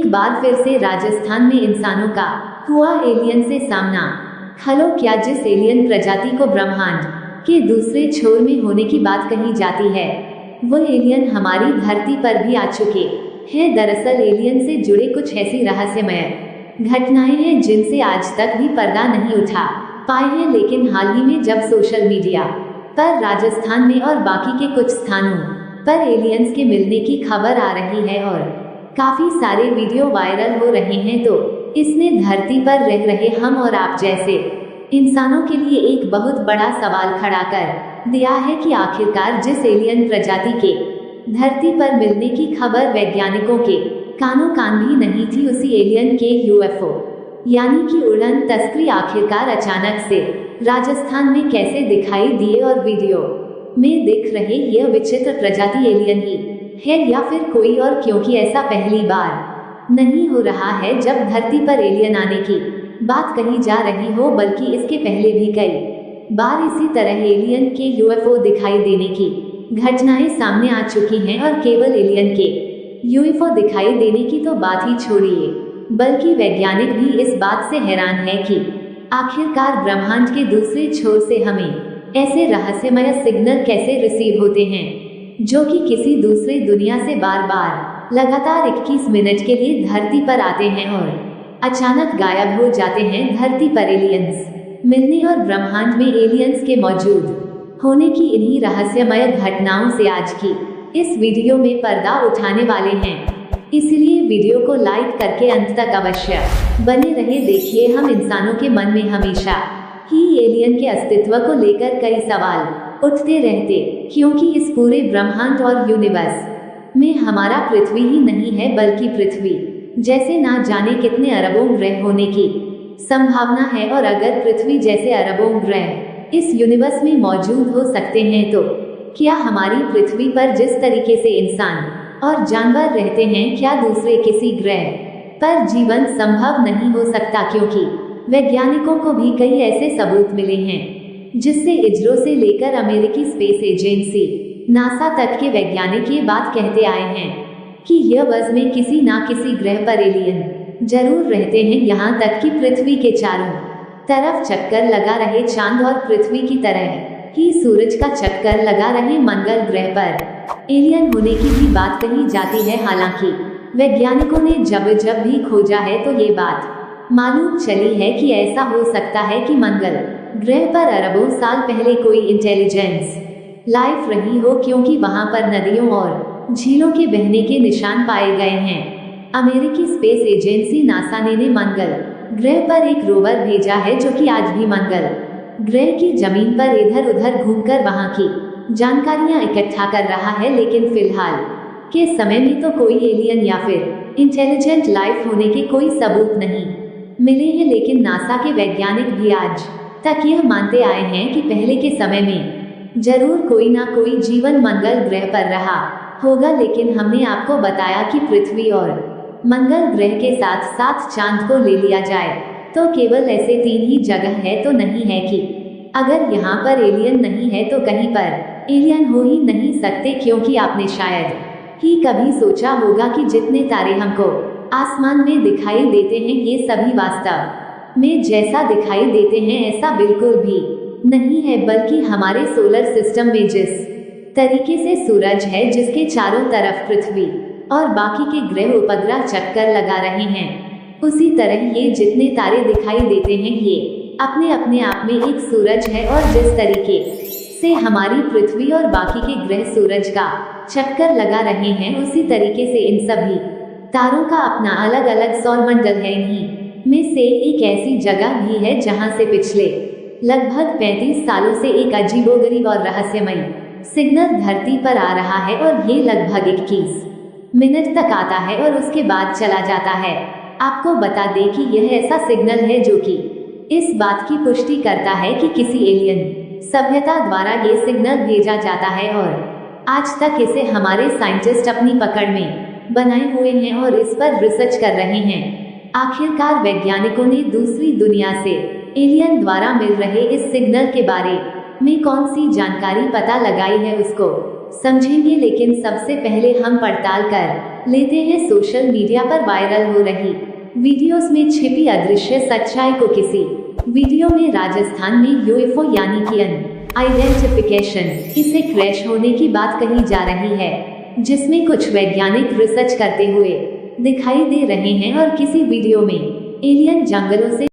एक बार फिर से राजस्थान में इंसानों का हुआ एलियन से सामना। खलो क्या जिस एलियन प्रजाति को ब्रह्मांड के दूसरे छोर में होने की बात कही जाती है, वो एलियन हमारी धरती पर भी आ चुके हैं। दरअसल एलियन से जुड़े कुछ ऐसी रहस्यमय घटनाएं हैं जिनसे आज तक भी पर्दा नहीं उठा पाए हैं, लेकिन हाल ही में जब सोशल मीडिया पर राजस्थान में और बाकी के कुछ स्थानों पर एलियंस के मिलने की खबर आ रही है और काफी सारे वीडियो वायरल हो रहे हैं, तो इसने धरती पर रह रहे हम और आप जैसे इंसानों के लिए एक बहुत बड़ा सवाल खड़ा कर दिया है कि आखिरकार जिस एलियन प्रजाति के धरती पर मिलने की खबर वैज्ञानिकों के कानों कान भी नहीं थी, उसी एलियन के यूएफओ यानी कि उड़न तस्करी आखिरकार अचानक से राजस्थान में कैसे दिखाई दिए और वीडियो में दिख रहे यह विचित्र प्रजाति एलियन ही है या फिर कोई और, क्योंकि ऐसा पहली बार नहीं हो रहा है जब धरती पर एलियन आने की बात कही जा रही हो, बल्कि इसके पहले भी कई बार इसी तरह एलियन के यूएफओ दिखाई देने की घटनाएं सामने आ चुकी हैं। और केवल एलियन के यूएफओ दिखाई देने की तो बात ही छोड़िए, बल्कि वैज्ञानिक भी इस बात से हैरान है कि आखिरकार ब्रह्मांड के दूसरे छोर से हमें ऐसे रहस्यमय सिग्नल कैसे रिसीव होते हैं जो कि किसी दूसरी दुनिया से बार बार लगातार 21 मिनट के लिए धरती पर आते हैं और अचानक गायब हो जाते हैं। धरती पर एलियंस मिलने और ब्रह्मांड में एलियंस के मौजूद होने की इन्हीं रहस्यमय घटनाओं से आज की इस वीडियो में पर्दा उठाने वाले हैं, इसलिए वीडियो को लाइक करके अंत तक अवश्य बने रहे। देखिए, हम इंसानों के मन में हमेशा ही एलियन के अस्तित्व को लेकर कई सवाल उठते रहते, क्योंकि इस पूरे ब्रह्मांड और यूनिवर्स में हमारा पृथ्वी ही नहीं है, बल्कि पृथ्वी जैसे ना जाने कितने अरबों ग्रह होने की संभावना है। और अगर पृथ्वी जैसे अरबों ग्रह इस यूनिवर्स में मौजूद हो सकते हैं, तो क्या हमारी पृथ्वी पर जिस तरीके से इंसान और जानवर रहते हैं, क्या दूसरे किसी ग्रह पर जीवन संभव नहीं हो सकता? क्योंकि वैज्ञानिकों को भी कई ऐसे सबूत मिले हैं जिससे इसरो से लेकर अमेरिकी स्पेस एजेंसी नासा तक के वैज्ञानिक ये बात कहते आए हैं कि यह बस में किसी ना किसी ग्रह पर एलियन जरूर रहते हैं। यहाँ तक कि पृथ्वी के चारों तरफ चक्कर लगा रहे चांद और पृथ्वी की तरह ही सूरज का चक्कर लगा रहे मंगल ग्रह पर एलियन होने की भी बात कही जाती है। हालांकि वैज्ञानिकों ने जब जब भी खोजा है तो ये बात मालूम चली है कि ऐसा हो सकता है कि मंगल ग्रह पर अरबों साल पहले कोई इंटेलिजेंस लाइफ रही हो, क्योंकि वहां पर नदियों और झीलों के बहने के निशान पाए गए हैं। अमेरिकी स्पेस एजेंसी नासा ने मंगल ग्रह पर एक रोवर भेजा है जो कि आज भी मंगल ग्रह की जमीन पर इधर उधर घूमकर वहां की जानकारियां इकट्ठा कर रहा है, लेकिन फिलहाल के समय में तो कोई एलियन या फिर इंटेलिजेंट लाइफ होने के कोई सबूत नहीं मिले हैं। लेकिन नासा के वैज्ञानिक भी आज तक यह मानते आए हैं कि पहले के समय में जरूर कोई ना कोई जीवन मंगल ग्रह पर रहा होगा। लेकिन हमने आपको बताया कि पृथ्वी और मंगल ग्रह के साथ साथ चांद को ले लिया जाए तो केवल ऐसे 3 ही जगह है, तो नहीं है कि अगर यहाँ पर एलियन नहीं है तो कहीं पर एलियन हो ही नहीं सकते। क्योंकि आपने शायद ही कभी सोचा होगा कि जितने तारे हमको आसमान में दिखाई देते हैं, ये सभी वास्तव में जैसा दिखाई देते हैं ऐसा बिल्कुल भी नहीं है, बल्कि हमारे सोलर सिस्टम में जिस तरीके से सूरज है जिसके चारों तरफ पृथ्वी और बाकी के ग्रह उपग्रह चक्कर लगा रहे हैं, उसी तरह ये जितने तारे दिखाई देते हैं ये अपने अपने आप में एक सूरज है। और जिस तरीके से हमारी पृथ्वी और बाकी के ग्रह सूरज का चक्कर लगा रहे हैं, उसी तरीके से इन सभी तारों का अपना अलग अलग सौरमंडल है। इन्हीं में से एक ऐसी जगह भी है जहां से पिछले लगभग 35 सालों से एक अजीबोगरीब और रहस्यमय सिग्नल धरती पर आ रहा है, और ये लगभग 21 मिनट तक आता है और उसके बाद चला जाता है। आपको बता दें कि यह ऐसा सिग्नल है जो कि इस बात की पुष्टि करता है कि किसी एलियन सभ्यता द्वारा ये सिग्नल भेजा जाता है, और आज तक इसे हमारे साइंटिस्ट अपनी पकड़ में बनाए हुए हैं और इस पर रिसर्च कर रहे हैं। आखिरकार वैज्ञानिकों ने दूसरी दुनिया से एलियन द्वारा मिल रहे इस सिग्नल के बारे में कौन सी जानकारी पता लगाई है उसको समझेंगे, लेकिन सबसे पहले हम पड़ताल कर लेते हैं सोशल मीडिया पर वायरल हो रही वीडियोस में छिपी अदृश्य सच्चाई को। किसी वीडियो में राजस्थान में यूएफओ यानी कि अनआइडेंटिफिकेशन इसे क्रैश होने की बात कही जा रही है, जिसमें कुछ वैज्ञानिक रिसर्च करते हुए दिखाई दे रहे हैं और किसी वीडियो में एलियन जंगलों से